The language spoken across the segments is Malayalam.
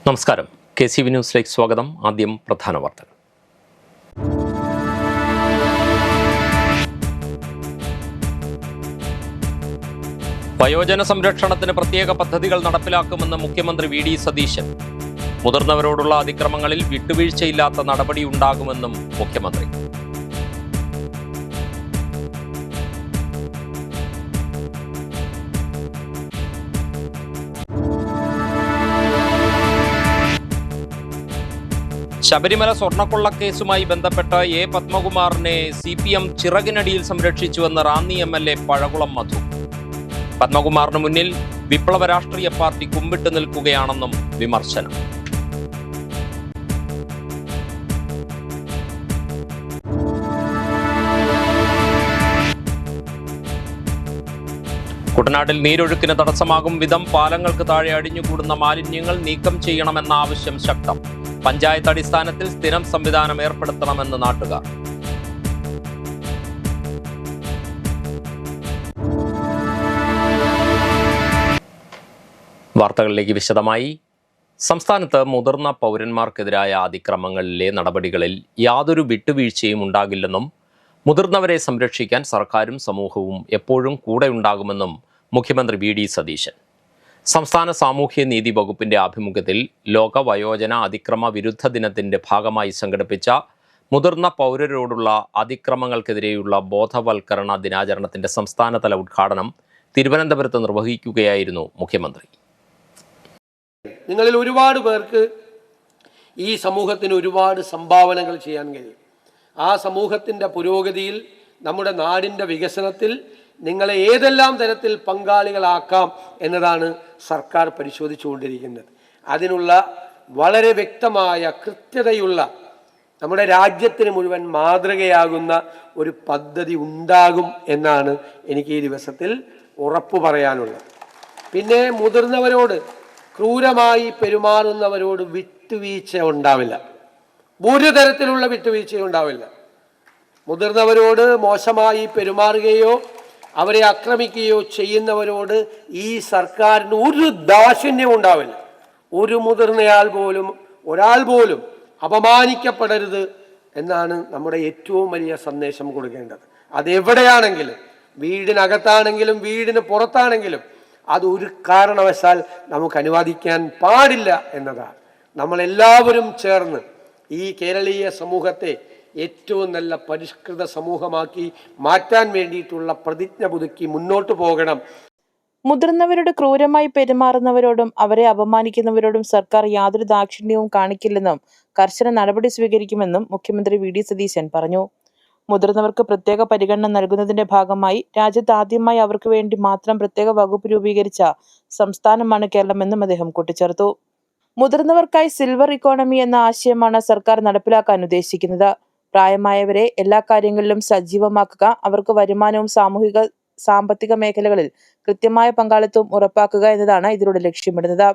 നമസ്കാരം. KCV ന്യൂസിലേക്ക് സ്വാഗതം. ആദ്യം പ്രധാന വാർത്തകൾ. വയോജന സംരക്ഷണത്തിന് പ്രത്യേക പദ്ധതികൾ നടപ്പിലാക്കുമെന്ന് മുഖ്യമന്ത്രി VD സതീശൻ. മുതിർന്നവരോടുള്ള അതിക്രമങ്ങളിൽ വിട്ടുവീഴ്ചയില്ലാത്ത നടപടി ഉണ്ടാകുമെന്നും മുഖ്യമന്ത്രി. ശബരിമല സ്വർണ്ണക്കൊള്ളക്കേസുമായി ബന്ധപ്പെട്ട് A. പത്മകുമാറിനെ CPM ചിറകിനടിയിൽ സംരക്ഷിച്ചുവെന്ന് റാന്നി MLA പഴകുളം മധു. പത്മകുമാറിന് മുന്നിൽ വിപ്ലവ രാഷ്ട്രീയ പാർട്ടി കുമ്പിട്ട് നിൽക്കുകയാണെന്നും വിമർശനം. കുട്ടനാട്ടിൽ നീരൊഴുക്കിന് തടസ്സമാകും വിധം പാലങ്ങൾക്ക് താഴെ അടിഞ്ഞുകൂടുന്ന മാലിന്യങ്ങൾ നീക്കം ചെയ്യണമെന്ന ആവശ്യം ശക്തം. പഞ്ചായത്ത് അടിസ്ഥാനത്തിൽ സ്ഥിരം സംവിധാനം ഏർപ്പെടുത്തണമെന്ന് നാട്ടുകാർ. വാർത്തകളിലേക്ക് വിശദമായി. സംസ്ഥാനത്ത് മുതിർന്ന പൗരന്മാർക്കെതിരായ അതിക്രമങ്ങളിലെ നടപടികളിൽ യാതൊരു വിട്ടുവീഴ്ചയും ഉണ്ടാകില്ലെന്നും മുതിർന്നവരെ സംരക്ഷിക്കാൻ സർക്കാരും സമൂഹവും എപ്പോഴും കൂടെയുണ്ടാകുമെന്നും മുഖ്യമന്ത്രി VD സതീശൻ. സംസ്ഥാന സാമൂഹ്യനീതി വകുപ്പിന്റെ ആഭിമുഖ്യത്തിൽ ലോക വയോജന അതിക്രമ വിരുദ്ധ ദിനത്തിന്റെ ഭാഗമായി സംഘടിപ്പിച്ച മുതിർന്ന പൗരരോടുള്ള അതിക്രമങ്ങൾക്കെതിരെയുള്ള ബോധവൽക്കരണ ദിനാചരണത്തിന്റെ സംസ്ഥാനതല ഉദ്ഘാടനം തിരുവനന്തപുരത്ത് നിർവഹിക്കുകയായിരുന്നു മുഖ്യമന്ത്രി. നിങ്ങളിൽ ഒരുപാട് പേർക്ക് ഈ സമൂഹത്തിന് ഒരുപാട് സംഭാവനകൾ ചെയ്യാൻ കഴിയും. ആ സമൂഹത്തിൻ്റെ പുരോഗതിയിൽ, നമ്മുടെ നാടിൻ്റെ വികസനത്തിൽ നിങ്ങളെ ഏതെല്ലാം തരത്തിൽ പങ്കാളികളാക്കാം എന്നതാണ് സർക്കാർ പരിശോധിച്ചുകൊണ്ടിരിക്കുന്നത്. അതിനുള്ള വളരെ വ്യക്തമായ കൃത്യതയുള്ള, നമ്മുടെ രാജ്യത്തിന് മുഴുവൻ മാതൃകയാകുന്ന ഒരു പദ്ധതി ഉണ്ടാകും എന്നാണ് എനിക്ക് ഈ ദിവസത്തിൽ ഉറപ്പു പറയാനുള്ളത്. പിന്നെ മുതിർന്നവരോട് ക്രൂരമായി പെരുമാറുന്നവരോട് വിട്ടുവീഴ്ച ഉണ്ടാവില്ല. ഒരു തരത്തിലുള്ള വിട്ടുവീഴ്ചയും ഉണ്ടാവില്ല. മുതിർന്നവരോട് മോശമായി പെരുമാറുകയോ അവരെ ആക്രമിക്കുകയോ ചെയ്യുന്നവരോട് ഈ സർക്കാരിന് ഒരു ദാക്ഷിണ്യവും ഉണ്ടാവില്ല. ഒരു മുതിർന്നയാൾ പോലും, ഒരാൾ പോലും അപമാനിക്കപ്പെടരുത് എന്നാണ് നമ്മുടെ ഏറ്റവും വലിയ സന്ദേശം കൊടുക്കേണ്ടത്. അതെവിടെയാണെങ്കിലും, വീടിനകത്താണെങ്കിലും വീടിന് പുറത്താണെങ്കിലും, അതൊരു കാരണവശാൽ നമുക്ക് അനുവദിക്കാൻ പാടില്ല എന്നതാണ്. നമ്മളെല്ലാവരും ചേർന്ന് ഈ കേരളീയ സമൂഹത്തെ ഏറ്റവും നല്ല പരിഷ്കൃത സമൂഹമാക്കി മാറ്റാൻ വേണ്ടിയിട്ടുള്ള പ്രതിജ്ഞ പുതുക്കി മുന്നോട്ട് പോകണം. മുതിർന്നവരോട് ക്രൂരമായി പെരുമാറുന്നവരോടും അവരെ അപമാനിക്കുന്നവരോടും സർക്കാർ യാതൊരു ദാക്ഷിണ്യവും കാണിക്കില്ലെന്നും കർശന നടപടി സ്വീകരിക്കുമെന്നും മുഖ്യമന്ത്രി VD സതീശൻ പറഞ്ഞു. മുതിർന്നവർക്ക് പ്രത്യേക പരിഗണന നൽകുന്നതിന്റെ ഭാഗമായി രാജ്യത്ത് ആദ്യമായി അവർക്ക് വേണ്ടി മാത്രം പ്രത്യേക വകുപ്പ് രൂപീകരിച്ച സംസ്ഥാനമാണ് കേരളമെന്നും അദ്ദേഹം കൂട്ടിച്ചേർത്തു. മുതിർന്നവർക്കായി സിൽവർ ഇക്കോണമി എന്ന ആശയമാണ് സർക്കാർ നടപ്പിലാക്കാൻ ഉദ്ദേശിക്കുന്നത്. പ്രായമായവരെ എല്ലാ കാര്യങ്ങളിലും സജീവമാക്കുക, അവർക്ക് വരുമാനവും സാമ്പത്തിക മേഖലകളിൽ കൃത്യമായ പങ്കാളിത്തവും ഉറപ്പാക്കുക എന്നതാണ് ഇതിലൂടെ ലക്ഷ്യമിടുന്നത്.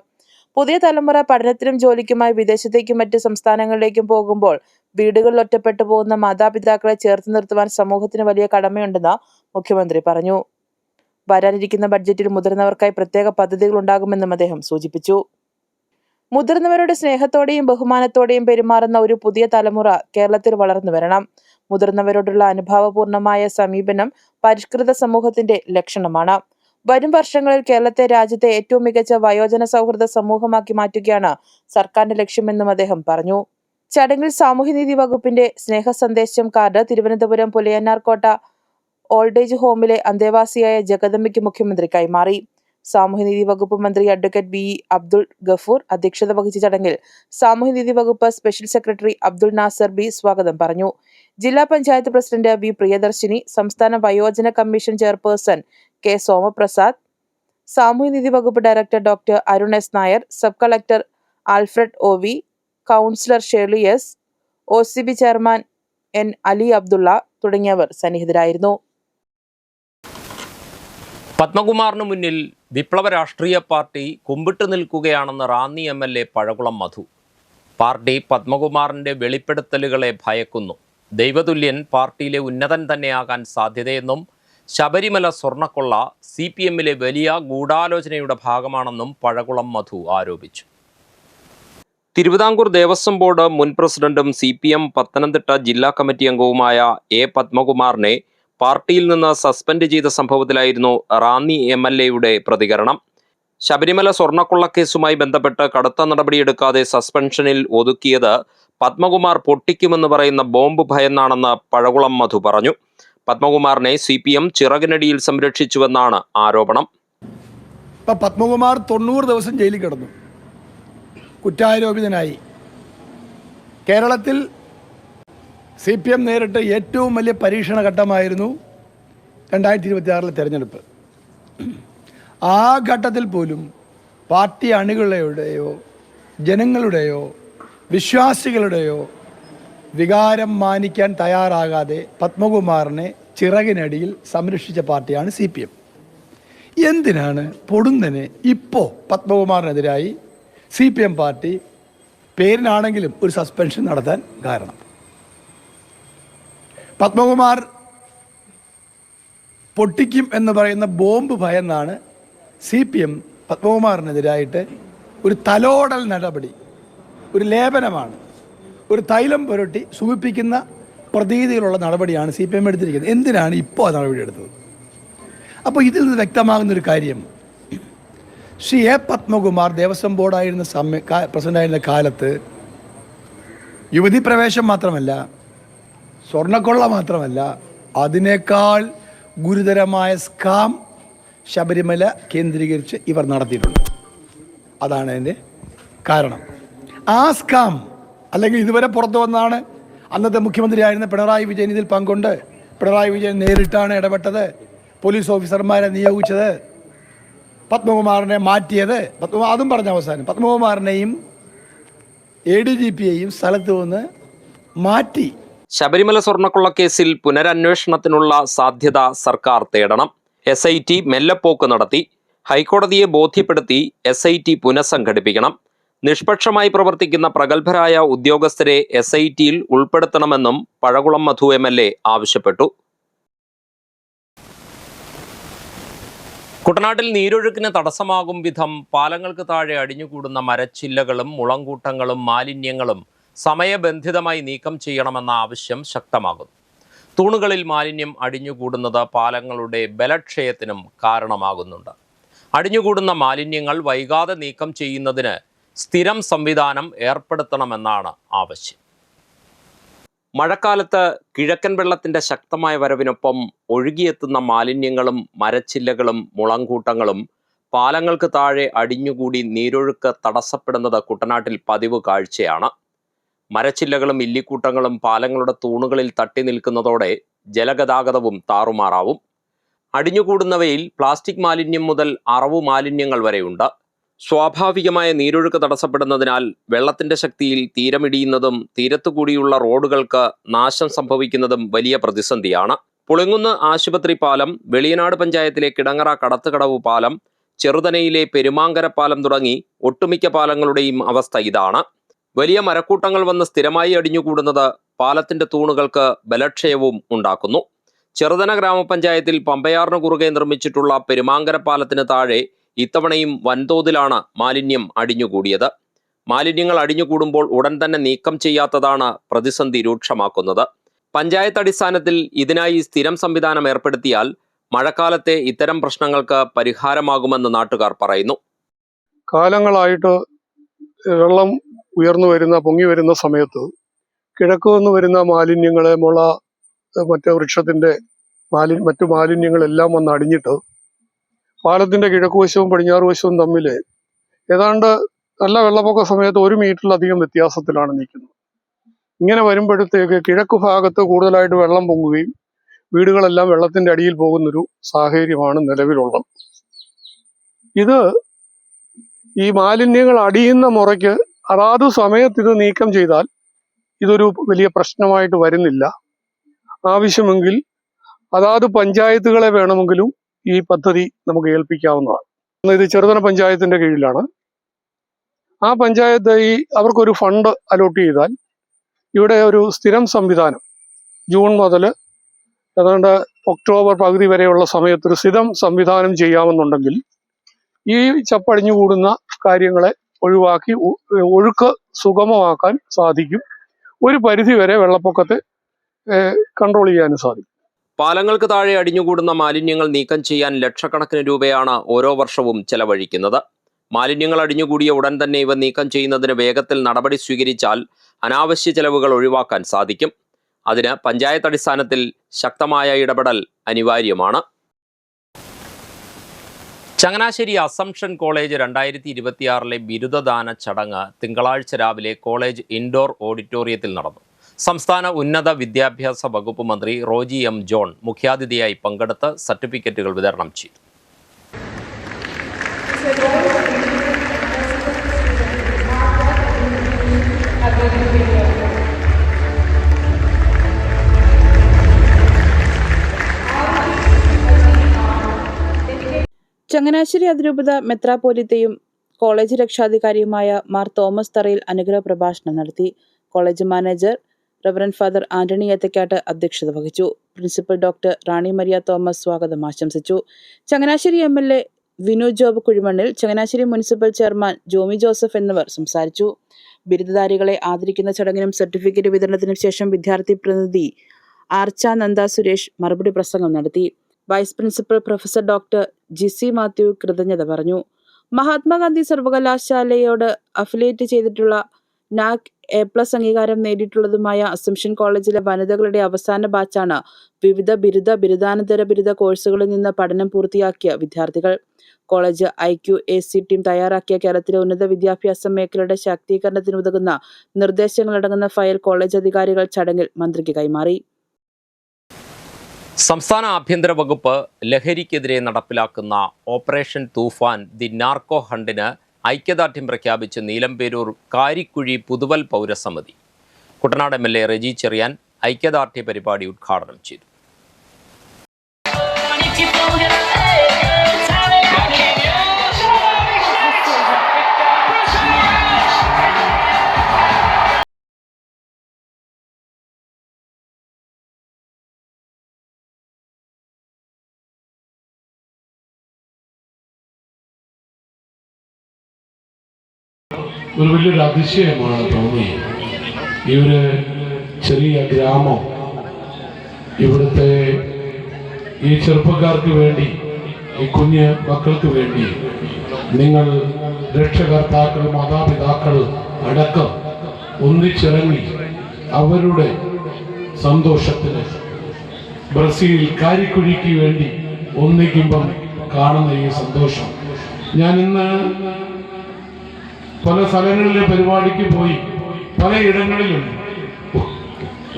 പുതിയ തലമുറ പഠനത്തിനും ജോലിക്കുമായി വിദേശത്തേക്കും മറ്റ് സംസ്ഥാനങ്ങളിലേക്കും പോകുമ്പോൾ വീടുകളിൽ ഒറ്റപ്പെട്ടു പോകുന്ന മാതാപിതാക്കളെ ചേർത്ത് നിർത്തുവാൻ സമൂഹത്തിന് വലിയ കടമയുണ്ടെന്ന് മുഖ്യമന്ത്രി പറഞ്ഞു. വരാനിരിക്കുന്ന ബഡ്ജറ്റിൽ മുതിർന്നവർക്കായി പ്രത്യേക പദ്ധതികൾ ഉണ്ടാകുമെന്നും അദ്ദേഹം സൂചിപ്പിച്ചു. മുതിർന്നവരുടെ സ്നേഹത്തോടെയും ബഹുമാനത്തോടെയും പെരുമാറുന്ന ഒരു പുതിയ തലമുറ കേരളത്തിൽ വളർന്നു വരണം. മുതിർന്നവരോടുള്ള അനുഭാവപൂർണമായ സമീപനം പരിഷ്കൃത സമൂഹത്തിന്റെ ലക്ഷണമാണ്. വരും വർഷങ്ങളിൽ കേരളത്തെ രാജ്യത്തെ ഏറ്റവും മികച്ച വയോജന സൗഹൃദ സമൂഹമാക്കി മാറ്റുകയാണ് സർക്കാരിന്റെ ലക്ഷ്യമെന്നും അദ്ദേഹം പറഞ്ഞു. ചടങ്ങിൽ സാമൂഹ്യനീതി വകുപ്പിന്റെ സ്നേഹ സന്ദേശം കാർഡ് തിരുവനന്തപുരം പുലയന്നാർകോട്ട ഓൾഡേജ് ഹോമിലെ അന്തേവാസിയായ ജഗദമ്മയ്ക്ക് മുഖ്യമന്ത്രി കൈമാറി. സാമൂഹ്യനീതി വകുപ്പ് മന്ത്രി അഡ്വക്കേറ്റ് VE അബ്ദുൾ ഗഫൂർ അധ്യക്ഷത വഹിച്ച ചടങ്ങിൽ സാമൂഹ്യനീതി വകുപ്പ് special secretary Abdul Nasser B സ്വാഗതം പറഞ്ഞു. ജില്ലാ പഞ്ചായത്ത് പ്രസിഡന്റ് V പ്രിയദർശിനി, സംസ്ഥാന വയോജന കമ്മീഷൻ ചെയർപേഴ്സൺ K സോമപ്രസാദ്, സാമൂഹ്യനീതി വകുപ്പ് director doctor Arun S Nair, sub collector Alfred OV, councillor Shirley S, OCB chairman N Ali Abdullah തുടങ്ങിയവർ സന്നിഹിതരായിരുന്നു. പത്മകുമാറിന് മുന്നിൽ വിപ്ലവ രാഷ്ട്രീയ പാർട്ടി കുമ്പിട്ട് നിൽക്കുകയാണെന്ന് റാന്നി MLA പഴകുളം മധു. പാർട്ടി പത്മകുമാറിന്റെ വെളിപ്പെടുത്തലുകളെ ഭയക്കുന്നു. ദൈവതുല്യൻ പാർട്ടിയിലെ ഉന്നതൻ തന്നെയാകാൻ സാധ്യതയെന്നും ശബരിമല സ്വർണ്ണക്കൊള്ള CPMലെ വലിയ ഗൂഢാലോചനയുടെ ഭാഗമാണെന്നും പഴകുളം മധു ആരോപിച്ചു. തിരുവിതാംകൂർ ദേവസ്വം ബോർഡ് മുൻ പ്രസിഡന്റും CPM പത്തനംതിട്ട ജില്ലാ കമ്മിറ്റി അംഗവുമായ A. പത്മകുമാറിനെ പാർട്ടിയിൽ നിന്ന് സസ്പെൻഡ് ചെയ്ത സംഭവത്തിലായിരുന്നു റാന്നി MLAയുടെ പ്രതികരണം. ശബരിമല സ്വർണ്ണക്കൊള്ളക്കേസുമായി ബന്ധപ്പെട്ട് കടുത്ത നടപടിയെടുക്കാതെ സസ്പെൻഷനിൽ ഒതുക്കിയത് പത്മകുമാർ പൊട്ടിക്കുമെന്ന് പറയുന്ന ബോംബ് ഭയന്നാണെന്ന് പഴകുളം മധു പറഞ്ഞു. പത്മകുമാറിനെ CPM ചിറകിനടിയിൽ സംരക്ഷിച്ചുവെന്നാണ് ആരോപണം. പത്മകുമാർ 90 ദിവസം ജയിലിൽ കിടന്നു, കുറ്റാരോപിതനായി. കേരളത്തിൽ CPM നേരിട്ട് ഏറ്റവും വലിയ പരീക്ഷണ ഘട്ടമായിരുന്നു 2026 തെരഞ്ഞെടുപ്പ്. ആ ഘട്ടത്തിൽ പോലും പാർട്ടി അണികളുടെയോ ജനങ്ങളുടെയോ വിശ്വാസികളുടെയോ വികാരം മാനിക്കാൻ തയ്യാറാകാതെ പത്മകുമാറിനെ ചിറകിനടിയിൽ സംരക്ഷിച്ച പാർട്ടിയാണ് CPM. എന്തിനാണ് പൊടുന്നനെ ഇപ്പോൾ പത്മകുമാറിനെതിരായി CPM പാർട്ടി പേരിനാണെങ്കിലും ഒരു സസ്പെൻഷൻ നടത്താൻ കാരണം? പത്മകുമാർ പൊട്ടിക്കും എന്ന് പറയുന്ന ബോംബ് ഭയന്നാണ് CPM പത്മകുമാറിനെതിരായിട്ട് ഒരു തലോടൽ നടപടി, ഒരു ലേപനമാണ്, ഒരു തൈലം പുരട്ടി സുഖിപ്പിക്കുന്ന പ്രതീതികളുള്ള നടപടിയാണ് CPM എടുത്തിരിക്കുന്നത്. എന്തിനാണ് ഇപ്പോൾ ആ നടപടി എടുത്തത്? അപ്പോൾ ഇതിൽ നിന്ന് വ്യക്തമാകുന്നൊരു കാര്യം, ശ്രീ A. പത്മകുമാർ ദേവസ്വം ബോർഡായിരുന്ന പ്രസിഡൻ്റായിരുന്ന കാലത്ത് യുവതി പ്രവേശം മാത്രമല്ല, സ്വർണ്ണക്കൊള്ള മാത്രമല്ല, അതിനേക്കാൾ ഗുരുതരമായ സ്കാം ശബരിമല കേന്ദ്രീകരിച്ച് ഇവർ നടത്തിയിട്ടുണ്ട്. അതാണ് അതിൻ്റെ കാരണം. ആ സ്കാം അല്ലെങ്കിൽ ഇതുവരെ പുറത്തു വന്നാണ് അന്നത്തെ മുഖ്യമന്ത്രിയായിരുന്ന പിണറായി വിജയൻ ഇതിൽ പങ്കുണ്ട്. പിണറായി വിജയൻ നേരിട്ടാണ് ഇടപെട്ടത്, പോലീസ് ഓഫീസർമാരെ നിയോഗിച്ചത്, പത്മകുമാറിനെ മാറ്റിയത്. അതും പറഞ്ഞ അവസാനം പത്മകുമാറിനെയും ADGPയെയും സ്ഥലത്ത് നിന്ന് മാറ്റി. ശബരിമല സ്വർണ്ണക്കൊള്ളക്കേസിൽ പുനരന്വേഷണത്തിനുള്ള സാധ്യത സർക്കാർ തേടണം. SIT മെല്ലെപ്പോക്ക് നടത്തി. ഹൈക്കോടതിയെ ബോധ്യപ്പെടുത്തി SIT പുനഃസംഘടിപ്പിക്കണം. നിഷ്പക്ഷമായി പ്രവർത്തിക്കുന്ന പ്രഗത്ഭരായ ഉദ്യോഗസ്ഥരെ SITയിൽ ഉൾപ്പെടുത്തണമെന്നും പഴകുളം മധു MLA ആവശ്യപ്പെട്ടു. കുട്ടനാട്ടിൽ നീരൊഴുക്കിന് തടസ്സമാകും വിധം പാലങ്ങൾക്ക് താഴെ അടിഞ്ഞുകൂടുന്ന മരച്ചില്ലകളും മുളങ്കൂട്ടങ്ങളും മാലിന്യങ്ങളും സമയബന്ധിതമായി നീക്കം ചെയ്യണമെന്ന ആവശ്യം ശക്തമാകുന്നു. തൂണുകളിൽ മാലിന്യം അടിഞ്ഞുകൂടുന്നത് പാലങ്ങളുടെ ബലക്ഷയത്തിനും കാരണമാകുന്നുണ്ട്. അടിഞ്ഞുകൂടുന്ന മാലിന്യങ്ങൾ വൈകാതെ നീക്കം ചെയ്യുന്നതിന് സ്ഥിരം സംവിധാനം ഏർപ്പെടുത്തണമെന്നാണ് ആവശ്യം. മഴക്കാലത്ത് കിഴക്കൻ വെള്ളത്തിൻ്റെ ശക്തമായ വരവിനൊപ്പം ഒഴുകിയെത്തുന്ന മാലിന്യങ്ങളും മരച്ചില്ലകളും മുളങ്കൂട്ടങ്ങളും പാലങ്ങൾക്ക് താഴെ അടിഞ്ഞുകൂടി നീരൊഴുക്ക് തടസ്സപ്പെടുന്നത് കുട്ടനാട്ടിൽ പതിവ് കാഴ്ചയാണ്. മരച്ചില്ലകളും ഇല്ലിക്കൂട്ടങ്ങളും പാലങ്ങളുടെ തൂണുകളിൽ തട്ടി നിൽക്കുന്നതോടെ ജലഗതാഗതവും താറുമാറാവും. അടിഞ്ഞുകൂടുന്നവയിൽ പ്ലാസ്റ്റിക് മാലിന്യം മുതൽ അറവു മാലിന്യങ്ങൾ വരെയുണ്ട്. സ്വാഭാവികമായ നീരൊഴുക്ക് തടസ്സപ്പെടുന്നതിനാൽ വെള്ളത്തിന്റെ ശക്തിയിൽ തീരമിടിയുന്നതും തീരത്തുകൂടിയുള്ള റോഡുകൾക്ക് നാശം സംഭവിക്കുന്നതും വലിയ പ്രതിസന്ധിയാണ്. പുളിങ്കുന്ന് ആശുപത്രി പാലം, വെളിയനാട് പഞ്ചായത്തിലെ കിടങ്ങറ കടത്തുകടവ് പാലം, ചെറുതനയിലെ പെരുമാങ്കര പാലം തുടങ്ങി ഒട്ടുമിക്ക പാലങ്ങളുടെയും അവസ്ഥ ഇതാണ്. വലിയ മരക്കൂട്ടങ്ങൾ വന്ന് സ്ഥിരമായി അടിഞ്ഞുകൂടുന്നത് പാലത്തിന്റെ തൂണുകൾക്ക് ബലക്ഷയവും ഉണ്ടാക്കുന്നു. ചെറുതന ഗ്രാമപഞ്ചായത്തിൽ പമ്പയാറിന് കുറുകെ നിർമ്മിച്ചിട്ടുള്ള പെരുമാങ്കര പാലത്തിന് താഴെ ഇത്തവണയും വൻതോതിലാണ് മാലിന്യം അടിഞ്ഞുകൂടിയത്. മാലിന്യങ്ങൾ അടിഞ്ഞുകൂടുമ്പോൾ ഉടൻ തന്നെ നീക്കം ചെയ്യാത്തതാണ് പ്രതിസന്ധി രൂക്ഷമാക്കുന്നത്. പഞ്ചായത്ത് അടിസ്ഥാനത്തിൽ ഇതിനായി സ്ഥിരം സംവിധാനം ഏർപ്പെടുത്തിയാൽ മഴക്കാലത്തെ ഇത്തരം പ്രശ്നങ്ങൾക്ക് പരിഹാരമാകുമെന്ന് നാട്ടുകാർ പറയുന്നു. കാലങ്ങളായിട്ട് വെള്ളം ഉയർന്നു വരുന്ന പൊങ്ങി വരുന്ന സമയത്ത് കിഴക്ക് നിന്ന് വരുന്ന മാലിന്യങ്ങളെ മറ്റു വൃക്ഷത്തിന്റെ മറ്റു മാലിന്യങ്ങളെല്ലാം വന്ന് അടിഞ്ഞിട്ട് പാലത്തിന്റെ കിഴക്കുവശവും പടിഞ്ഞാറ് വശവും തമ്മിൽ ഏതാണ്ട് നല്ല വെള്ളപ്പൊക്ക സമയത്ത് 1 മീറ്ററിലധികം വ്യത്യാസത്തിലാണ് നിൽക്കുന്നത്. ഇങ്ങനെ വരുമ്പോഴത്തേക്ക് കിഴക്ക് ഭാഗത്ത് കൂടുതലായിട്ട് വെള്ളം പൊങ്ങുകയും വീടുകളെല്ലാം വെള്ളത്തിന്റെ അടിയിൽ പോകുന്നൊരു സാഹചര്യമാണ് നിലവിലുള്ളത്. ഇത് ഈ മാലിന്യങ്ങൾ അടിയുന്ന മുറയ്ക്ക് അതാത് സമയത്ത് ഇത് നീക്കം ചെയ്താൽ ഇതൊരു വലിയ പ്രശ്നമായിട്ട് വരുന്നില്ല. ആവശ്യമെങ്കിൽ അതാത് പഞ്ചായത്തുകളെ വേണമെങ്കിലും ഈ പദ്ധതി നമുക്ക് ഏൽപ്പിക്കാവുന്നതാണ്. ഇത് ചെറുതന പഞ്ചായത്തിന്റെ കീഴിലാണ്. ആ പഞ്ചായത്ത് അവർക്കൊരു ഫണ്ട് അലോട്ട് ചെയ്താൽ ഇവിടെ ഒരു സ്ഥിരം സംവിധാനം ജൂൺ മുതൽ ഏതാണ്ട് ഒക്ടോബർ പകുതി വരെയുള്ള സമയത്തൊരു സ്ഥിരം സംവിധാനം ചെയ്യാമെന്നുണ്ടെങ്കിൽ ഈ ചപ്പടിഞ്ഞു കൂടുന്ന കാര്യങ്ങളെ ഒഴിവാക്കി ഒഴുക്ക് സുഗമമാക്കാൻ സാധിക്കും. ഒരു പരിധിവരെ വെള്ളപ്പൊക്കത്തെ കൺട്രോൾ ചെയ്യാനും സാധിക്കും. പാലങ്ങൾക്ക് താഴെ അടിഞ്ഞുകൂടുന്ന മാലിന്യങ്ങൾ നീക്കം ചെയ്യാൻ ലക്ഷക്കണക്കിന് രൂപയാണ് ഓരോ വർഷവും ചെലവഴിക്കുന്നത്. മാലിന്യങ്ങൾ അടിഞ്ഞുകൂടിയ ഉടൻ തന്നെ ഇവ നീക്കം ചെയ്യുന്നതിന് വേഗത്തിൽ നടപടി സ്വീകരിച്ചാൽ അനാവശ്യ ചെലവുകൾ ഒഴിവാക്കാൻ സാധിക്കും. അതിന് പഞ്ചായത്ത് അടിസ്ഥാനത്തിൽ ശക്തമായ ഇടപെടൽ അനിവാര്യമാണ്. ചങ്ങനാശ്ശേരി അസംഷൻ കോളേജ് 2026 ബിരുദദാന ചടങ്ങ് തിങ്കളാഴ്ച രാവിലെ കോളേജ് ഇൻഡോർ ഓഡിറ്റോറിയത്തിൽ നടന്നു. സംസ്ഥാന ഉന്നത വിദ്യാഭ്യാസ വകുപ്പ് മന്ത്രി റോജി എം ജോൺ മുഖ്യാതിഥിയായി പങ്കെടുത്ത് സർട്ടിഫിക്കറ്റുകൾ വിതരണം ചെയ്തു. ചങ്ങനാശ്ശേരി അതിരൂപത മെത്രാപ്പോലീത്തയും കോളേജ് രക്ഷാധികാരിയുമായ മാർ തോമസ് തറയിൽ അനുഗ്രഹ പ്രഭാഷണം നടത്തി. College manager reverend father Antony Ethakkattu അധ്യക്ഷത വഹിച്ചു. പ്രിൻസിപ്പൽ ഡോക്ടർ റാണി മരിയ തോമസ് സ്വാഗതം ആശംസിച്ചു. ചങ്ങനാശ്ശേരി MLA വിനു ജോബ് കുഴിമണ്ണിൽ, ചങ്ങനാശ്ശേരി മുനിസിപ്പൽ ചെയർമാൻ ജോമി ജോസഫ് എന്നിവർ സംസാരിച്ചു. ബിരുദധാരികളെ ആദരിക്കുന്ന ചടങ്ങിനും സർട്ടിഫിക്കറ്റ് വിതരണത്തിനും ശേഷം വിദ്യാർത്ഥി പ്രതിനിധി ആർച്ച നന്ദ സുരേഷ് മറുപടി പ്രസംഗം നടത്തി. Vice principal professor doctor Jisy Mathew കൃതജ്ഞത പറഞ്ഞു. മഹാത്മാഗാന്ധി സർവകലാശാലയോട് അഫിലിയേറ്റ് ചെയ്തിട്ടുള്ള NAC A+ അംഗീകാരം നേടിയിട്ടുള്ളതുമായ അസംഷൻ കോളേജിലെ വനിതകളുടെ അവസാന ബാച്ചാണ് വിവിധ ബിരുദാനന്തര ബിരുദ കോഴ്സുകളിൽ നിന്ന് പഠനം പൂർത്തിയാക്കിയ വിദ്യാർത്ഥികൾ. കോളേജ് IQAC ടീം തയ്യാറാക്കിയ കേരളത്തിലെ ഉന്നത വിദ്യാഭ്യാസ മേഖലയുടെ ശാക്തീകരണത്തിനുതകുന്ന നിർദ്ദേശങ്ങളടങ്ങുന്ന ഫയൽ കോളേജ് അധികാരികൾ ചടങ്ങിൽ മന്ത്രിക്ക് കൈമാറി. സംസ്ഥാന ആഭ്യന്തര വകുപ്പ് ലഹരിക്കെതിരെ നടപ്പിലാക്കുന്ന ഓപ്പറേഷൻ തൂഫാൻ ദി നാർക്കോ ഹണ്ടിന് ഐക്യദാർഢ്യം പ്രഖ്യാപിച്ച് നീലംപേരൂർ കാരിക്കുഴി പുതുവൽ പൗരസമിതി. കുട്ടനാട് MLA റെജി ചെറിയാൻ ഐക്യദാർഢ്യ പരിപാടി ഉദ്ഘാടനം ചെയ്തു. ഒരു വലിയൊരു അതിശയമാണ് തോന്നിയത്. ഈ ഒരു ചെറിയ ഗ്രാമം ഇവിടുത്തെ ഈ ചെറുപ്പക്കാർക്ക് വേണ്ടി, ഈ കുഞ്ഞ് മക്കൾക്ക് വേണ്ടി നിങ്ങൾ രക്ഷകർത്താക്കൾ, മാതാപിതാക്കൾ അടക്കം ഒന്നിച്ചിറങ്ങി അവരുടെ സന്തോഷത്തിന് ബ്രസീൽ കാരിക്കുഴിക്ക് വേണ്ടി ഒന്നിക്കുമ്പം കാണുന്ന ഈ സന്തോഷം, ഞാൻ ഇന്ന് പല സ്ഥലങ്ങളിലെ പരിപാടിക്ക് പോയി പലയിടങ്ങളിലും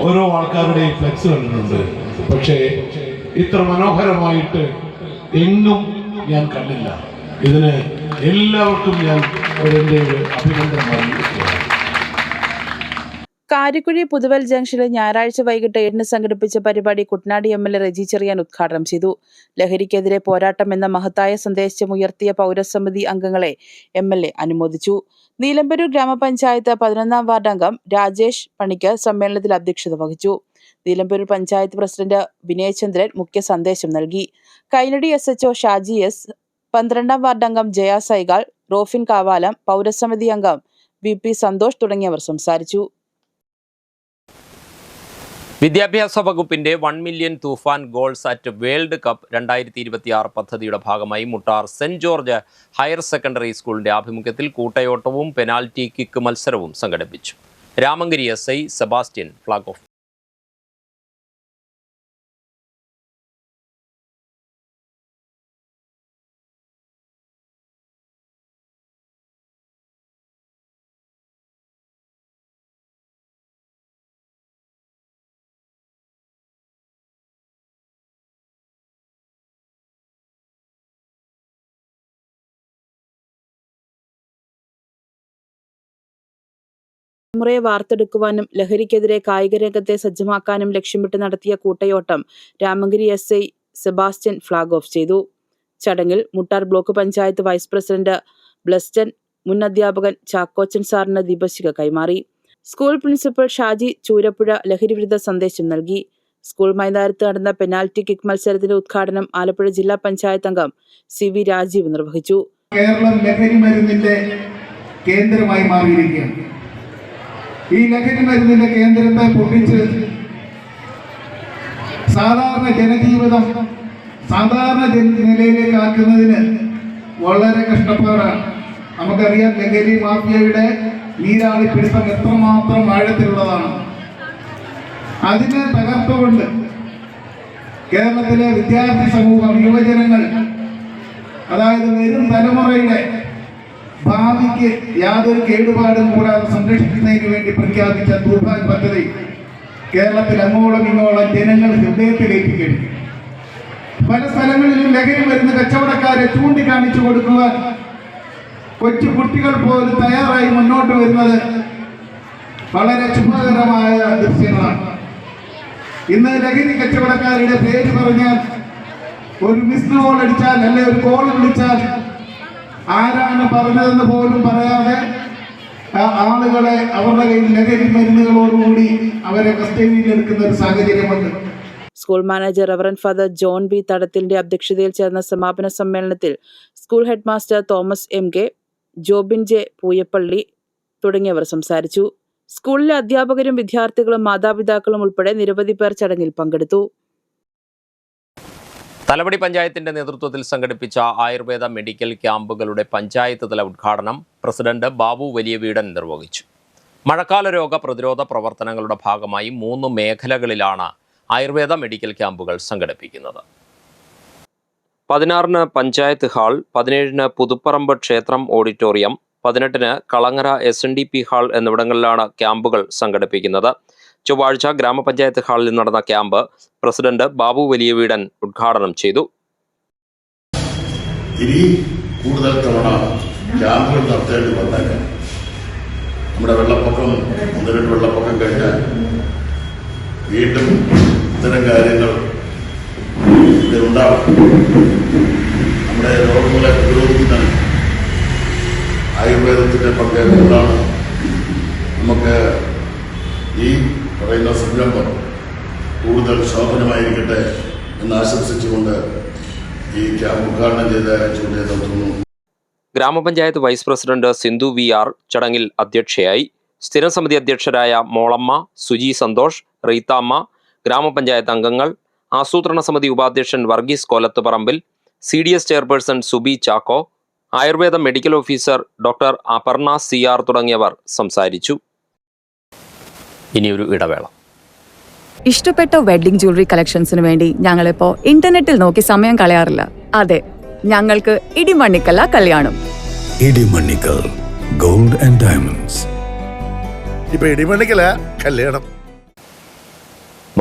ഓരോ ആൾക്കാരുടെ ഫ്ലെക്സ് കണ്ടിട്ടുണ്ട്. പക്ഷേ ഇത്ര മനോഹരമായിട്ട് എങ്ങും ഞാൻ കണ്ടില്ല. ഇതിന് എല്ലാവർക്കും ഞാൻ എൻ്റെ അഭിനന്ദനം അറിയിക്കുകയാണ്. കാരിക്കുഴി പുതുവൽ ജംഗ്ഷനിൽ ഞായറാഴ്ച വൈകിട്ട് 7 സംഘടിപ്പിച്ച പരിപാടി കുട്ടനാട് MLA റെജി ചെറിയാൻ ഉദ്ഘാടനം ചെയ്തു. ലഹരിക്കെതിരെ പോരാട്ടം എന്ന മഹത്തായ സന്ദേശം ഉയർത്തിയ പൗരസമിതി അംഗങ്ങളെ MLA അനുമോദിച്ചു. നീലംപേരൂർ ഗ്രാമപഞ്ചായത്ത് 11ാം വാർഡ് അംഗം രാജേഷ് പണിക്കർ സമ്മേളനത്തിൽ അധ്യക്ഷത വഹിച്ചു. നീലംപേരൂർ പഞ്ചായത്ത് പ്രസിഡന്റ് വിനയചന്ദ്രൻ മുഖ്യ സന്ദേശം നൽകി. കൈനടി SHO ഷാജി S, 12ാം വാർഡ് അംഗം ജയ സൈഗാൾ, റോഫിൻ കാവാലം, പൗരസമിതി അംഗം VP സന്തോഷ് തുടങ്ങിയവർ സംസാരിച്ചു. വിദ്യാഭ്യാസ വകുപ്പിന്റെ 1 മില്യൺ തൂഫാൻ ഗോൾസ് അറ്റ് വേൾഡ് കപ്പ് 2026 പദ്ധതിയുടെ ഭാഗമായി Muttar saint George higher secondary സ്കൂളിന്റെ ആഭിമുഖ്യത്തിൽ കൂട്ടയോട്ടവും പെനാൽറ്റി കിക്ക് മത്സരവും സംഘടിപ്പിച്ചു. Ramankary SI Sebastian flag off. തലമുറയെ വാർത്തെടുക്കുവാനും ലഹരിക്കെതിരെ കായിക രംഗത്തെ സജ്ജമാക്കാനും ലക്ഷ്യമിട്ട് നടത്തിയ കൂട്ടയോട്ടം Ramankary SI Sebastian flag off ചെയ്തു. ചടങ്ങിൽ Muttar block panchayat vice president Bleston, മുൻ അധ്യാപകൻ ചാക്കോച്ചൻ സാറിന് ദീപശിഖ കൈമാറി. സ്കൂൾ പ്രിൻസിപ്പൽ ഷാജി ചൂരപ്പുഴ ലഹരിവിരുദ്ധ സന്ദേശം നൽകി. സ്കൂൾ മൈതാനത്ത് നടന്ന പെനാൽറ്റി കിക്ക് മത്സരത്തിന്റെ ഉദ്ഘാടനം ആലപ്പുഴ ജില്ലാ പഞ്ചായത്ത് അംഗം CV രാജീവ് നിർവഹിച്ചു. കേരളം ലഹരി മരുന്നിന്റെ കേന്ദ്രമായി മാറിയിരിക്കുകയാണ്. ഈ ലഹരി മരുന്നിന്റെ കേന്ദ്രത്തെ പൊട്ടിച്ച് സാധാരണ ജനജീവിതം സാധാരണ നിലയിലേക്ക് ആക്കുന്നതിന് വളരെ കഷ്ടപ്പാടാണ്. നമുക്കറിയാം ലഹരി മാഫിയയുടെ നീരാളിപ്പിടുത്തം എത്രമാത്രം ആഴത്തിലുള്ളതാണ്. അതിനെ തകർത്തുകൊണ്ട് കേരളത്തിലെ വിദ്യാർത്ഥി സമൂഹം, യുവജനങ്ങൾ, അതായത് വരും തലമുറയുടെ ഭാവിക്ക് യാതൊരു കേടുപാടും കൂടാതെ സംരക്ഷിക്കുന്നതിന് വേണ്ടി പ്രഖ്യാപിച്ച തൂഫാൻ പദ്ധതി കേരളത്തിൽ അങ്ങോളം ഇങ്ങോളം ജനങ്ങൾ ഹൃദയത്തിലേറ്റിക്കഴിഞ്ഞു. പല സ്ഥലങ്ങളിലും ലഹരി മരുന്ന് കച്ചവടക്കാരെ ചൂണ്ടിക്കാണിച്ചു കൊടുക്കുവാൻ കൊച്ചു കുട്ടികൾ പോലും തയ്യാറായി മുന്നോട്ട് വരുന്നത് വളരെ ശുഭകരമായ ദൃശ്യങ്ങളാണ്. ഇന്ന് ലഹരി കച്ചവടക്കാരുടെ പേര് പറഞ്ഞാൽ, ഒരു മിസ്ഡ് കോൾ അടിച്ചാൽ, അല്ലെ ഒരു കോൾ വിളിച്ചാൽ ആരാണ് പറഞ്ഞതെന്ന് പോലും പറയാതെ ആളുകളെ അവരുടെ കയ്യിൽ ലഹരി മരുന്നുകളോടുകൂടി അവരെ കസ്റ്റഡിയിൽ എടുക്കുന്ന ഒരു സാഹചര്യമുണ്ട്. School manager reverend father John B തടത്തിലിന്റെ അധ്യക്ഷതയിൽ ചേർന്ന സമാപന സമ്മേളനത്തിൽ school head master Thomas M K, Jobin J Pooyappally തുടങ്ങിയവർ സംസാരിച്ചു. സ്കൂളിലെ അധ്യാപകരും വിദ്യാർത്ഥികളും മാതാപിതാക്കളും ഉൾപ്പെടെ നിരവധി പേർ ചടങ്ങിൽ പങ്കെടുത്തു. തലവടി പഞ്ചായത്തിന്റെ നേതൃത്വത്തിൽ സംഘടിപ്പിച്ച ആയുർവേദ മെഡിക്കൽ ക്യാമ്പുകളുടെ പഞ്ചായത്ത് തല ഉദ്ഘാടനം പ്രസിഡന്റ് ബാബു വലിയവീടൻ നിർവഹിച്ചു. മഴക്കാല രോഗ പ്രതിരോധ പ്രവർത്തനങ്ങളുടെ ഭാഗമായി 3 മേഖലകളിലാണ് ആയുർവേദ മെഡിക്കൽ ക്യാമ്പുകൾ സംഘടിപ്പിക്കുന്നത്. 16-ന് പഞ്ചായത്ത് ഹാൾ, 17-ന് പുതുപ്പറമ്പ് ക്ഷേത്രം ഓഡിറ്റോറിയം, 18-ന് കളങ്ങര SNDP ഹാൾ എന്നിവിടങ്ങളിലാണ് ക്യാമ്പുകൾ സംഘടിപ്പിക്കുന്നത്. ചൊവ്വാഴ്ച ഗ്രാമപഞ്ചായത്ത് ഹാളിൽ നടന്ന ക്യാമ്പ് പ്രസിഡന്റ് ബാബു വലിയവീടൻ ഉദ്ഘാടനം ചെയ്തു. ഇനി കൂടുതൽ തവണ ക്യാമ്പുകൾ നടത്തേണ്ടി വന്നേക്കാം. നമ്മുടെ വെള്ളപ്പൊക്കം, 1-2 വെള്ളപ്പൊക്കം കഴിഞ്ഞാൽ വീണ്ടും ഇത്തരം കാര്യങ്ങൾ ഇവിടെ ഉണ്ടാവും. നമ്മുടെ രോഗങ്ങളെ പ്രതിരോധിക്കുന്ന ആയുർവേദത്തിന്റെ പങ്കെടുക്കുന്നതാണ്. നമുക്ക് ഈ പറയുന്ന സംരംഭം കൂടുതൽ ശോഭനമായിരിക്കട്ടെ എന്ന് ആശംസിച്ചുകൊണ്ട് ഈ ക്യാമ്പ് ഉദ്ഘാടനം ചെയ്ത് അയച്ചുകൊണ്ട് നിർത്തുന്നു. ഗ്രാമപഞ്ചായത്ത് വൈസ് പ്രസിഡന്റ് സിന്ധു VR ചടങ്ങിൽ അധ്യക്ഷയായി. സ്ഥിരം സമിതി അധ്യക്ഷരായ മോളമ്മ, സുജി സന്തോഷ്, റീത്താമ്മ, ഗ്രാമപഞ്ചായത്ത് അംഗങ്ങൾ, ആസൂത്രണ സമിതി ഉപാധ്യക്ഷൻ Varghese Kolathuparambil, CDS chairperson Subi Chacko, Ayurveda medical officer doctor Aparna CR തുടങ്ങിയവർ സംസാരിച്ചു. ഇനിയൊരു ഇടവേള. ഇഷ്ടപ്പെട്ട വെഡ്ഡിംഗ് ജ്വല്ലറി കളക്ഷൻസിന് വേണ്ടി ഞങ്ങളിപ്പോ ഇന്റർനെറ്റിൽ നോക്കി സമയം കളയാറില്ല. അതെ, ഞങ്ങൾക്ക് ഇടിമണ്ണിക്കല്ല കല്യാണം. Idimannickal gold and diamonds. ഇപ്പൊ ഇടിമണ്ണിക്കല കല്യാണം.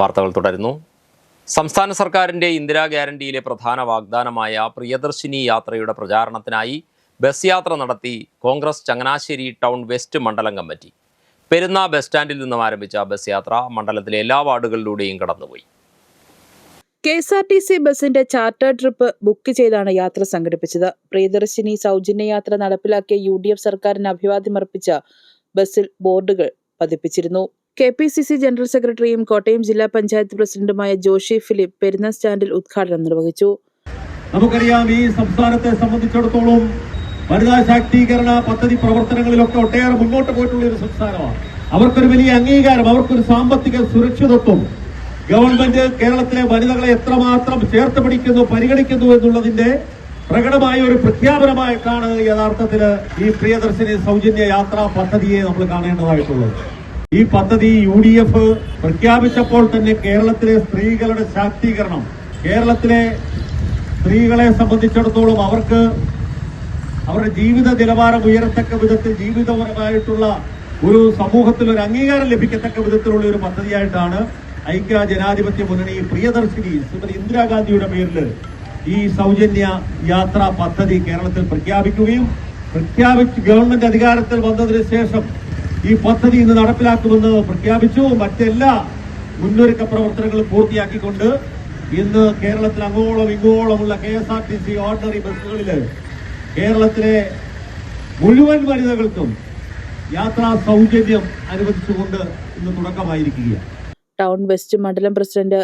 വാർത്തകൾ തുടരുന്നു. സംസ്ഥാന സർക്കാരിന്റെ ഇന്ദിരാ ഗ്യാരണ്ടിയിലെ പ്രധാന വാഗ്ദാനമായ പ്രിയദർശിനി യാത്രയുടെ പ്രചാരണത്തിനായി ബസ് യാത്ര നടത്തി കോൺഗ്രസ് ചങ്ങനാശ്ശേരി ടൗൺ വെസ്റ്റ് മണ്ഡലം കമ്മിറ്റി. പെരുന്ന ബസ് സ്റ്റാൻഡിൽ നിന്നും ആരംഭിച്ച ബസ് യാത്ര മണ്ഡലത്തിലെ എല്ലാ വാർഡുകളിലൂടെയും കടന്നുപോയി. KSRTC ബസിന്റെ ചാർട്ടർ ട്രിപ്പ് ബുക്ക് ചെയ്താണ് യാത്ര സംഘടിപ്പിച്ചത്. പ്രിയദർശിനി സൗജന്യ യാത്ര നടപ്പിലാക്കിയ UDF സർക്കാരിന് അഭിവാദ്യമർപ്പിച്ച ബസിൽ ബോർഡുകൾ പതിപ്പിച്ചിരുന്നു. KPCC ജനറൽ സെക്രട്ടറിയും കോട്ടയം ജില്ലാ പഞ്ചായത്ത് പ്രസിഡന്റുമായ ജോഷി ഫിലിപ്പ് പെരുന്ന സ്റ്റാൻഡിൽ ഉദ്ഘാടനം നിർവഹിച്ചു. നമുക്കറിയാം, ഈ സംസ്ഥാനത്തെ സംബന്ധിച്ചിടത്തോളം വനിതാ ശാക്തീകരണ പദ്ധതി പ്രവർത്തനങ്ങളിലൊക്കെ ഒട്ടേറെ മുന്നോട്ട് പോയിട്ടുള്ള ഒരു സംസ്ഥാനമാണ്. അവർക്കൊരു വലിയ അംഗീകാരം, അവർക്കൊരു സാമ്പത്തിക സുരക്ഷിതത്വം ഗവൺമെന്റ് കേരളത്തിലെ വനിതകളെ എത്രമാത്രം ചേർത്ത് പിടിക്കുന്നു, പരിഗണിക്കുന്നു എന്നുള്ളതിന്റെ പ്രകടമായ ഒരു പ്രഖ്യാപനമായിട്ടാണ് യഥാർത്ഥത്തിൽ ഈ പ്രിയദർശിനി സൗജന്യ യാത്രാ പദ്ധതിയെ നമ്മൾ കാണേണ്ടതായിട്ടുള്ളത്. ഈ പദ്ധതി UDF പ്രഖ്യാപിച്ചപ്പോൾ തന്നെ കേരളത്തിലെ സ്ത്രീകളുടെ ശാക്തീകരണം, കേരളത്തിലെ സ്ത്രീകളെ സംബന്ധിച്ചിടത്തോളം അവർക്ക് അവരുടെ ജീവിത നിലവാരം ഉയരത്തക്ക വിധത്തിൽ ജീവിതപരമായിട്ടുള്ള ഒരു സമൂഹത്തിൽ ഒരു അംഗീകാരം ലഭിക്കത്തക്ക വിധത്തിലുള്ള ഒരു പദ്ധതിയായിട്ടാണ് ഐക്യ ജനാധിപത്യ മുന്നണി പ്രിയദർശിനി ശ്രീമതി ഇന്ദിരാഗാന്ധിയുടെ പേരിൽ ഈ സൗജന്യ യാത്രാ പദ്ധതി കേരളത്തിൽ പ്രഖ്യാപിക്കുകയും ഗവൺമെന്റ് അധികാരത്തിൽ വന്നതിന് ശേഷം ഈ പദ്ധതി ഇന്ന് നടപ്പിലാക്കുമെന്ന് പ്രഖ്യാപിച്ചു. മറ്റെല്ലാ മുന്നൊരുക്ക പ്രവർത്തനങ്ങളും പൂർത്തിയാക്കിക്കൊണ്ട് ഇന്ന് കേരളത്തിൽ അങ്ങോളം ഇങ്ങോളമുള്ള KSRTC ഓർഡിനറി ബസ്സുകളിൽ കേരളത്തിലെ മുഴുവൻ വനിതകൾക്കും യാത്രാ സൗജന്യം അനുവദിച്ചുകൊണ്ട് ഇന്ന് തുടക്കമായിരിക്കുകയാണ്. ടൗൺ വെസ്റ്റ് മണ്ഡലം പ്രസിഡന്റ്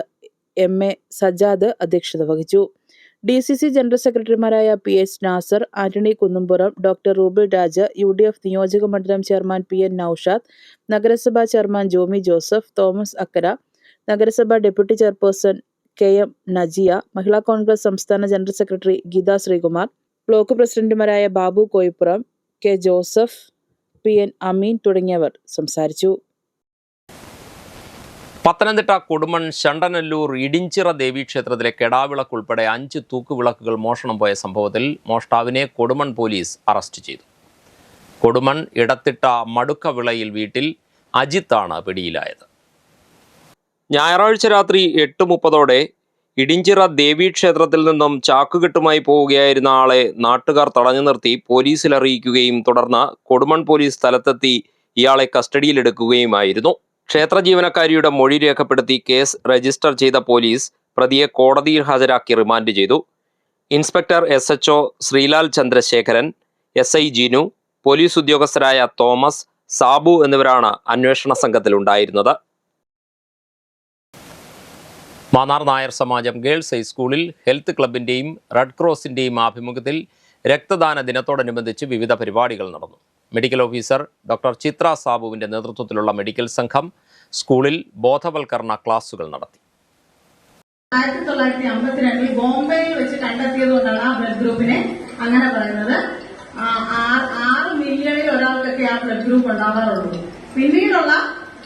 MA സജാദ് അധ്യക്ഷത വഹിച്ചു. DCC ജനറൽ സെക്രട്ടറിമാരായ PS Nasar, Antony Kunnumpuram, doctor Rubil Raj, UDF നിയോജക മണ്ഡലം ചെയർമാൻ PN നൌഷാദ്, നഗരസഭാ ചെയർമാൻ ജോമി ജോസഫ്, തോമസ് അക്കര, നഗരസഭാ deputy chairperson KM Najiya, Mahila Congress സംസ്ഥാന general secretary Geetha Sreekumar, block പ്രസിഡന്റുമാരായ ബാബു കോയിപ്പുറം, K ജോസഫ്, PN അമീൻ തുടങ്ങിയവർ സംസാരിച്ചു. പത്തനംതിട്ട കൊടുമൺ ശണ്ടനല്ലൂർ ഇടിഞ്ചിറ ദേവീക്ഷേത്രത്തിലെ കെടാവിളക്ക് ഉൾപ്പെടെ 5 തൂക്കുവിളക്കുകൾ മോഷണം പോയ സംഭവത്തിൽ മോഷ്ടാവിനെ കൊടുമൺ പോലീസ് അറസ്റ്റ് ചെയ്തു. കൊടുമൺ ഇടത്തിട്ട മടുക്കവിളയിൽ വീട്ടിൽ അജിത്താണ് പിടിയിലായത്. ഞായറാഴ്ച രാത്രി 8:30 ഇടിഞ്ചിറ ദേവീക്ഷേത്രത്തിൽ നിന്നും ചാക്കുകെട്ടുമായി പോവുകയായിരുന്ന ആളെ നാട്ടുകാർ തടഞ്ഞു നിർത്തി പോലീസിൽ അറിയിക്കുകയും തുടർന്ന് കൊടുമൺ പോലീസ് സ്ഥലത്തെത്തി ഇയാളെ കസ്റ്റഡിയിലെടുക്കുകയുമായിരുന്നു. ക്ഷേത്ര ജീവനക്കാരിയുടെ മൊഴി രേഖപ്പെടുത്തി കേസ് രജിസ്റ്റർ ചെയ്ത പോലീസ് പ്രതിയെ കോടതിയിൽ ഹാജരാക്കി റിമാൻഡ് ചെയ്തു. Inspector SHO Sreelal Chandrasekharan, SI Jinu, police ഉദ്യോഗസ്ഥരായ തോമസ്, സാബു എന്നിവരാണ് അന്വേഷണ സംഘത്തിലുണ്ടായിരുന്നത്. മാന്നാർ നായർ സമാജം ഗേൾസ് ഹൈസ്കൂളിൽ ഹെൽത്ത് ക്ലബിൻ്റെയും റെഡ് ക്രോസിൻ്റെയും ആഭിമുഖ്യത്തിൽ രക്തദാന ദിനത്തോടനുബന്ധിച്ച് വിവിധ പരിപാടികൾ നടന്നു. മെഡിക്കൽ ഓഫീസർ ഡോക്ടർ ചിത്ര സാബുവിൻ്റെ നേതൃത്വത്തിലുള്ള മെഡിക്കൽ സംഘം സ്കൂളിൽ ബോധവൽക്കരണ ക്ലാസുകൾ നടത്തി. 1952 ബോംബെയിൽ വെച്ച് കണ്ടെത്തിയത് കൊണ്ടാണ് ആ ബ്ലഡ് ഗ്രൂപ്പിനെ അങ്ങനെ പറയുന്നത്. 6 മില്യണിൽ ഒരാൾക്കൊക്കെ ആ ബ്ലഡ് ഗ്രൂപ്പ് ഉണ്ടാവാറുള്ളൂ. പിന്നീടുള്ള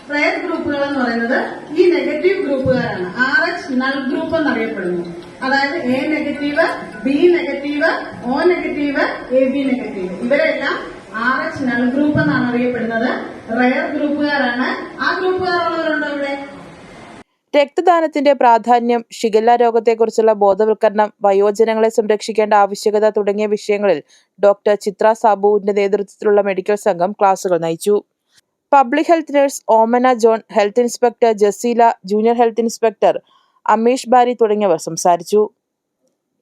പ്രയർ ഗ്രൂപ്പുകൾ എന്ന് പറയുന്നത് ഈ നെഗറ്റീവ് ഗ്രൂപ്പുകാരാണ്. RH നൾ ഗ്രൂപ്പ് എന്നറിയപ്പെടുന്നു. അതായത് A negative, B negative, O negative, AB negative, ഇവരെല്ലാം RH നൾ ഗ്രൂപ്പ് എന്നാണ് അറിയപ്പെടുന്നത്. റയർ ഗ്രൂപ്പുകാരാണ്. ആ ഗ്രൂപ്പുകാരുള്ളവരുണ്ടോ ഇവിടെ? രക്തദാനത്തിന്റെ പ്രാധാന്യം, ഷിഗല്ല രോഗത്തെക്കുറിച്ചുള്ള ബോധവൽക്കരണം, വയോജനങ്ങളെ സംരക്ഷിക്കേണ്ട ആവശ്യകത തുടങ്ങിയ വിഷയങ്ങളിൽ ഡോക്ടർ ചിത്ര സാബുവിന്റെ നേതൃത്വത്തിലുള്ള മെഡിക്കൽ സംഘം ക്ലാസുകൾ നയിച്ചു. Public health nurse Omana John, health inspector Jaseela, junior health inspector Ameesh Bari തുടങ്ങിയവർ സംസാരിച്ചു.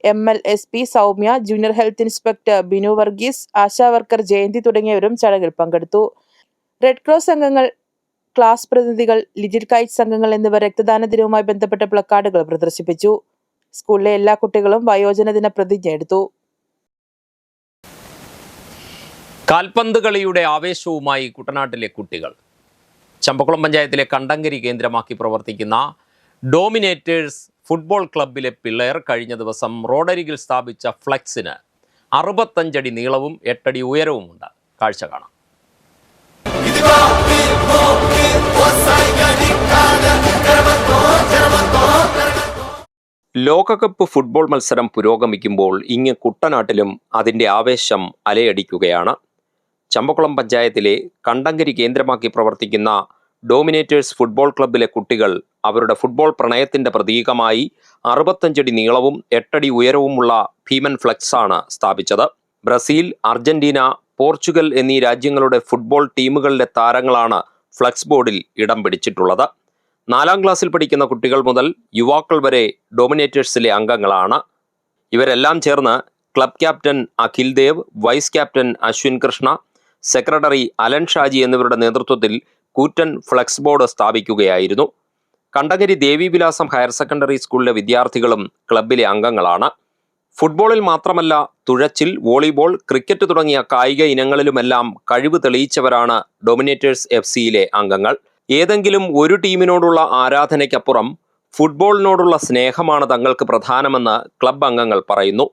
MLSP Soumya, junior health inspector Binu Varghese, Asha worker Jayanthi തുടങ്ങിയവരും ചടങ്ങിൽ പങ്കെടുത്തു. റെഡ് ക്രോസ് സംഘങ്ങൾ, ക്ലാസ് പ്രതിനിധികൾ, ലിറ്റിൽ കൈറ്റ് സംഘങ്ങൾ എന്നിവർ രക്തദാന ദിനവുമായി ബന്ധപ്പെട്ട പ്ലക്കാർഡുകൾ പ്രദർശിപ്പിച്ചു. സ്കൂളിലെ എല്ലാ കുട്ടികളും വയോജന ദിന പ്രതിജ്ഞ എടുത്തു. കാൽപന്ത് കളിയുടെ ആവേശവുമായി കുട്ടനാട്ടിലെ കുട്ടികൾ. ചമ്പക്കുളം പഞ്ചായത്തിലെ കണ്ടങ്കരി കേന്ദ്രമാക്കി പ്രവർത്തിക്കുന്ന ഡോമിനേറ്റേഴ്സ് ഫുട്ബോൾ ക്ലബിലെ പിള്ളേർ കഴിഞ്ഞ ദിവസം റോഡരികിൽ സ്ഥാപിച്ച ഫ്ലെക്സിന് 65 അടി നീളവും 8 അടി ഉയരവുമുണ്ട്. കാഴ്ച കാണാം. ലോകകപ്പ് ഫുട്ബോൾ മത്സരം പുരോഗമിക്കുമ്പോൾ ഇങ്ങ് കുട്ടനാട്ടിലും അതിൻ്റെ ആവേശം അലയടിക്കുകയാണ്. ചമ്പക്കുളം പഞ്ചായത്തിലെ കണ്ടങ്കരി കേന്ദ്രമാക്കി പ്രവർത്തിക്കുന്ന ഡോമിനേറ്റേഴ്സ് ഫുട്ബോൾ ക്ലബിലെ കുട്ടികൾ അവരുടെ ഫുട്ബോൾ പ്രണയത്തിൻ്റെ പ്രതീകമായി 65 അടി നീളവും 8 അടി ഉയരവുമുള്ള ഭീമൻ ഫ്ലെക്സാണ് സ്ഥാപിച്ചത്. ബ്രസീൽ, അർജന്റീന, പോർച്ചുഗൽ എന്നീ രാജ്യങ്ങളുടെ ഫുട്ബോൾ ടീമുകളിലെ താരങ്ങളാണ് ഫ്ലെക്സ് ബോർഡിൽ ഇടം പിടിച്ചിട്ടുള്ളത്. 4ാം ക്ലാസ്സിൽ പഠിക്കുന്ന കുട്ടികൾ മുതൽ യുവാക്കൾ വരെ ഡോമിനേറ്റേഴ്സിലെ അംഗങ്ങളാണ്. ഇവരെല്ലാം ചേർന്ന് club captain Akhil Dev, vice captain Ashwin Krishna, secretary Alan Shaji എന്നിവരുടെ നേതൃത്വത്തിൽ കൂറ്റൻ ഫ്ലെക്സ് ബോർഡ് സ്ഥാപിക്കുകയായിരുന്നു. കണ്ടങ്കരി ദേവിവിലാസം ഹയർ സെക്കൻഡറി സ്കൂളിലെ വിദ്യാർത്ഥികളും ക്ലബിലെ അംഗങ്ങളാണ്. ഫുട്ബോളിൽ മാത്രമല്ല തുഴച്ചിൽ, വോളിബോൾ, ക്രിക്കറ്റ് തുടങ്ങിയ കായിക ഇനങ്ങളിലുമെല്ലാം കഴിവ് തെളിയിച്ചവരാണ് ഡോമിനേറ്റേഴ്സ് FCയിലെ അംഗങ്ങൾ. ഏതെങ്കിലും ഒരു ടീമിനോടുള്ള ആരാധനയ്ക്കപ്പുറം ഫുട്ബോളിനോടുള്ള സ്നേഹമാണ് തങ്ങൾക്ക് പ്രധാനമെന്ന് ക്ലബ് അംഗങ്ങൾ പറയുന്നു.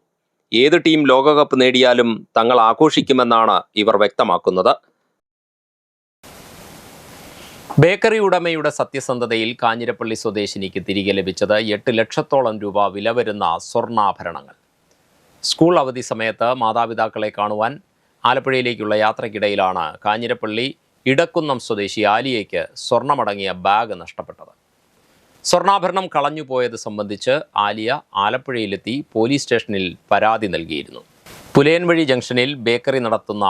ഏത് ടീം ലോകകപ്പ് നേടിയാലും തങ്ങൾ ആഘോഷിക്കുമെന്നാണ് ഇവർ വ്യക്തമാക്കുന്നത്. ബേക്കറി ഉടമയുടെ സത്യസന്ധതയിൽ കാഞ്ഞിരപ്പള്ളി സ്വദേശിനിക്ക് തിരികെ ലഭിച്ചത് 8 ലക്ഷത്തോളം രൂപ വില വരുന്ന സ്വർണ്ണാഭരണങ്ങൾ. സ്കൂൾ അവധി സമയത്ത് മാതാപിതാക്കളെ കാണുവാൻ ആലപ്പുഴയിലേക്കുള്ള യാത്രയ്ക്കിടയിലാണ് കാഞ്ഞിരപ്പള്ളി ഇടക്കുന്നം സ്വദേശി ആലിയയ്ക്ക് സ്വർണ്ണമടങ്ങിയ ബാഗ് നഷ്ടപ്പെട്ടത്. സ്വർണ്ണാഭരണം കളഞ്ഞുപോയത് സംബന്ധിച്ച് ആലിയ ആലപ്പുഴയിലെത്തി പോലീസ് സ്റ്റേഷനിൽ പരാതി നൽകിയിരുന്നു. പുലയൻവഴി ജംഗ്ഷനിൽ ബേക്കറി നടത്തുന്ന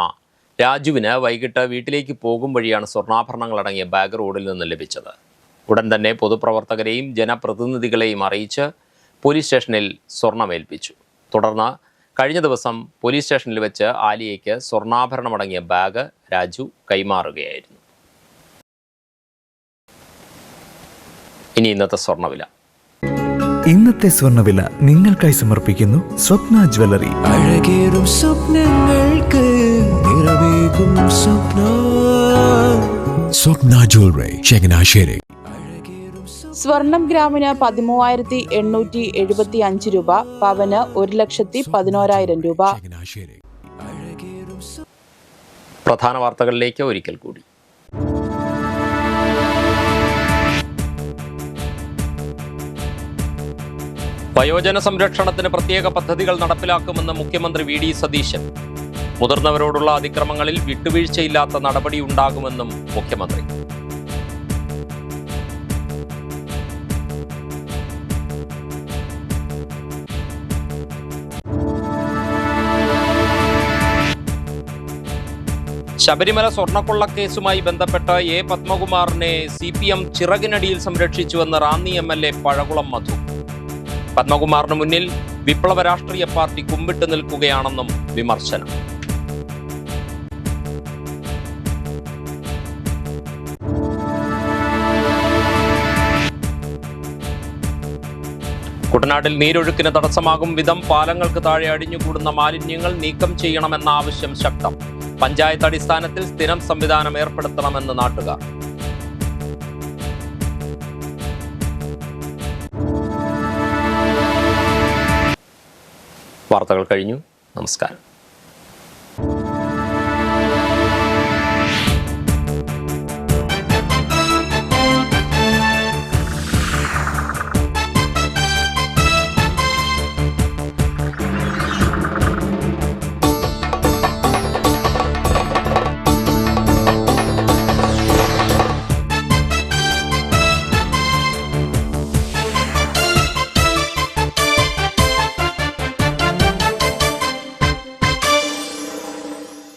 രാജുവിന് വൈകിട്ട് വീട്ടിലേക്ക് പോകും വഴിയാണ് സ്വർണ്ണാഭരണങ്ങളടങ്ങിയ ബാഗ് റോഡിൽ നിന്ന് ലഭിച്ചത്. ഉടൻ തന്നെ പൊതുപ്രവർത്തകരെയും ജനപ്രതിനിധികളെയും അറിയിച്ച് പോലീസ് സ്റ്റേഷനിൽ സ്വർണ്ണമേൽപ്പിച്ചു. തുടർന്ന് കഴിഞ്ഞ ദിവസം പോലീസ് സ്റ്റേഷനിൽ വെച്ച് ആലിയയ്ക്ക് സ്വർണ്ണാഭരണമടങ്ങിയ ബാഗ് രാജു കൈമാറുകയായിരുന്നു. ഇനി ഇന്നത്തെ സ്വർണ്ണവില. ഇന്നത്തെ സ്വർണ്ണവില നിങ്ങൾക്കായി സമർപ്പിക്കുന്നു സ്വപ്ന ജ്വല്ലറി. അഴകേറും സ്വപ്നങ്ങൾക്ക് നിറവേകും സ്വപ്ന. സ്വപ്ന ജ്വല്ലറി, ചങ്ങനാശ്ശേരി. സ്വർണം ഗ്രാമിന് 13,875 രൂപ, പവന് 1,11,000 രൂപ. പ്രധാന വാർത്തകളിലേക്ക് ഒരിക്കൽ കൂടി. വയോജന സംരക്ഷണത്തിന് പ്രത്യേക പദ്ധതികൾ നടപ്പിലാക്കുമെന്ന് മുഖ്യമന്ത്രി വി ഡി സതീശൻ. മുതിർന്നവരോടുള്ള അതിക്രമങ്ങളിൽ വിട്ടുവീഴ്ചയില്ലാത്ത നടപടി ഉണ്ടാകുമെന്നും മുഖ്യമന്ത്രി. ശബരിമല സ്വർണ്ണക്കൊള്ളക്കേസുമായി ബന്ധപ്പെട്ട് എ പത്മകുമാറിനെ CPM ചിറകിനടിയിൽ സംരക്ഷിച്ചുവെന്ന് റാന്നി MLA പഴകുളം മധു. പത്മകുമാറിന് മുന്നിൽ വിപ്ലവ രാഷ്ട്രീയ പാർട്ടി കുമ്പിട്ട് നിൽക്കുകയാണെന്നും വിമർശനം. കുട്ടനാട്ടിൽ നീരൊഴുക്കിന് തടസ്സമാകും വിധം പാലങ്ങൾക്ക് താഴെ അടിഞ്ഞുകൂടുന്ന മാലിന്യങ്ങൾ നീക്കം ചെയ്യണമെന്ന ആവശ്യം ശക്തം. പഞ്ചായത്ത് അടിസ്ഥാനത്തിൽ സ്ഥിരം സംവിധാനം ഏർപ്പെടുത്തണമെന്ന് നാട്ടുകാർ. വാർത്തകൾ കഴിഞ്ഞു. നമസ്കാരം.